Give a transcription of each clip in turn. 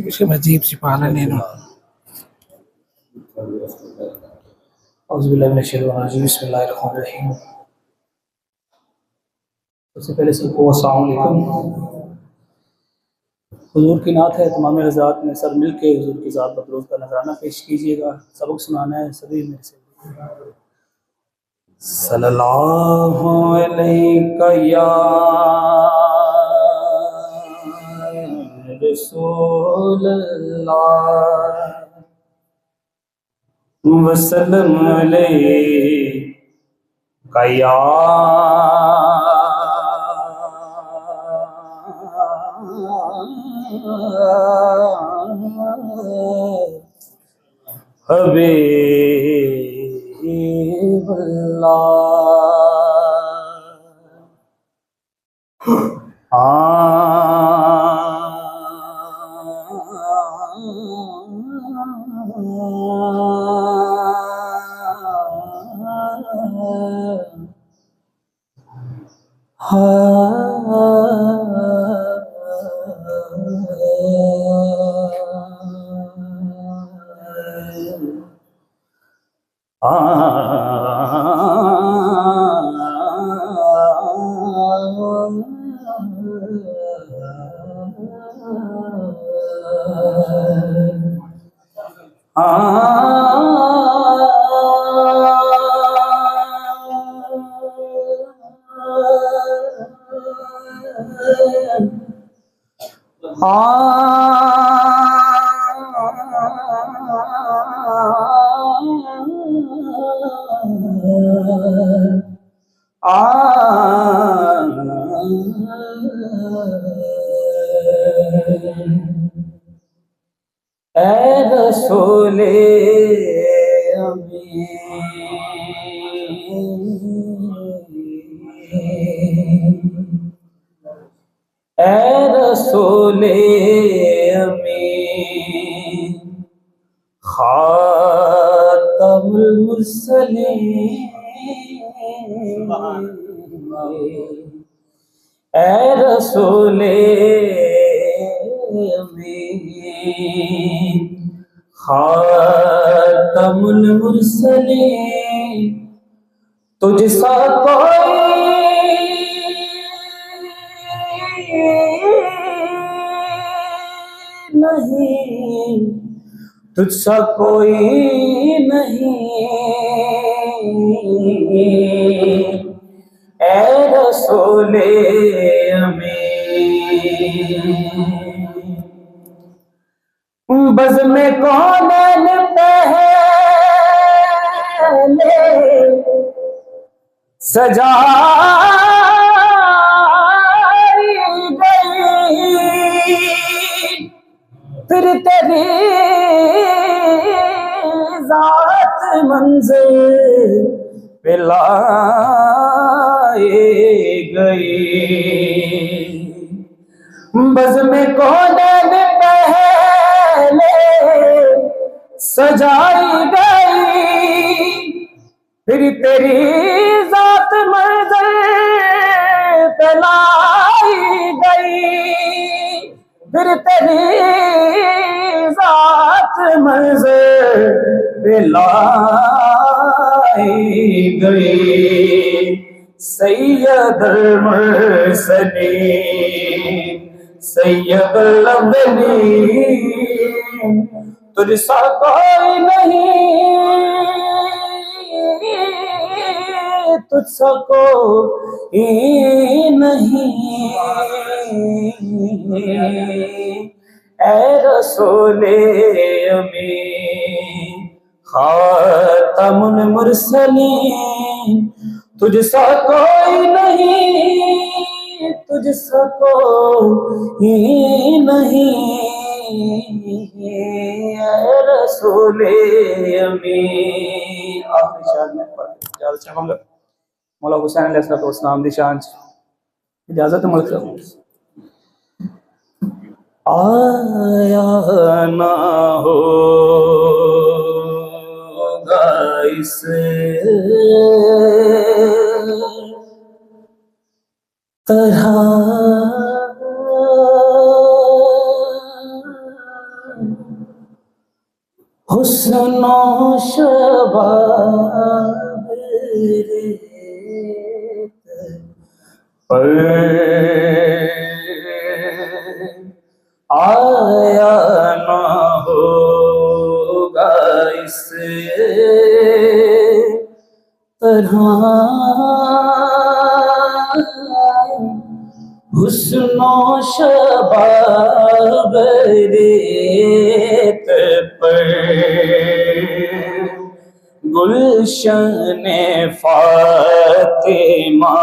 इसके अजीब सी पालन है ना। बिस्मिल्लाहिर्रहमानिर्रहीम। सबसे पहले सबको अस्सलाम वालेकुम। हुजूर की नात है, तमाम रज़ात में सब मिल के हुजूर की ज़ात बदरूद का नजराना पेश कीजिएगा। सबक सुनाना है सभी मेरे से। सल्लल्लाहु अलैका या रसूलल्लाह वसल्लम अलैका या रसूले रसूले अमीन खातमुल मुरसलीन रसूले अमीन खातमुल मुरसलीन तुझसा कोई नहीं, तुझसा कोई नहीं ए रसूले अमीन। बज़ में कौन पहले सजाई गई, फिर तेरी ज़ात मंज़िल पे लाई गई। बज़ में कौन पहले सजाई गई, फिर तेरी ज़ात मंज़िल पे लाई गई, फिर तेरी ज़ात मंज़िल पे लाई गई। सैयदुल मुरसलीन सैयदुल अव्वलीन तुझसा कोई नहीं, तुझसा कोई नहीं ए रसूले अमीन खातमुल मुरसलीन तुझसा कोई नहीं, तुझसा कोई नहीं ए रसूले अमीन। आखिरी शान में ज़्यादा चाहूँगा मौला हुसैन अलैहिस्सलाम दी शान इजाजत मुल्क आया ना होगा इस तरह हुस्नो शबाब रेत पर आया न होगा इस तरह हुस्नो शबाब रेत पर गुलशन फातिमा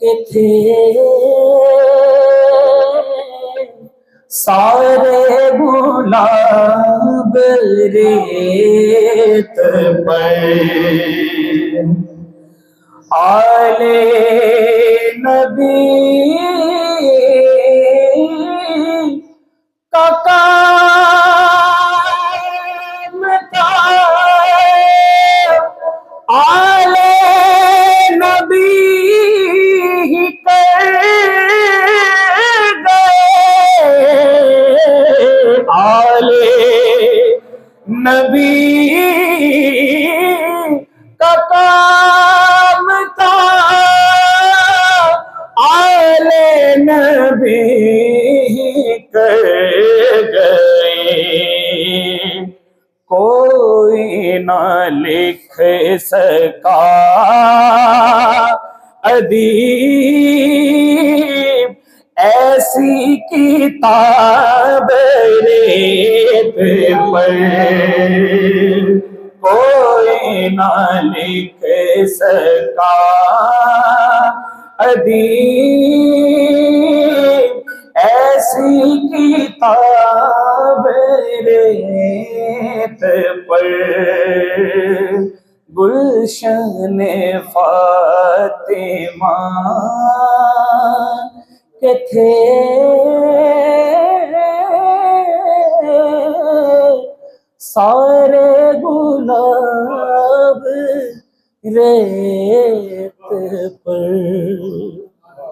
के थे सारे गुलाब रेत पर आले नबी का काम था आले नबी ही कर गए आले नबी का काम था आले नबी कर गए कोई न लिख सका अदीब ऐसी किताब रेत पर कोई न लिख सका अदीब ऐसी किताब रेत पर गुलशन फातिमा के थे सारे गुलाब रेत पर।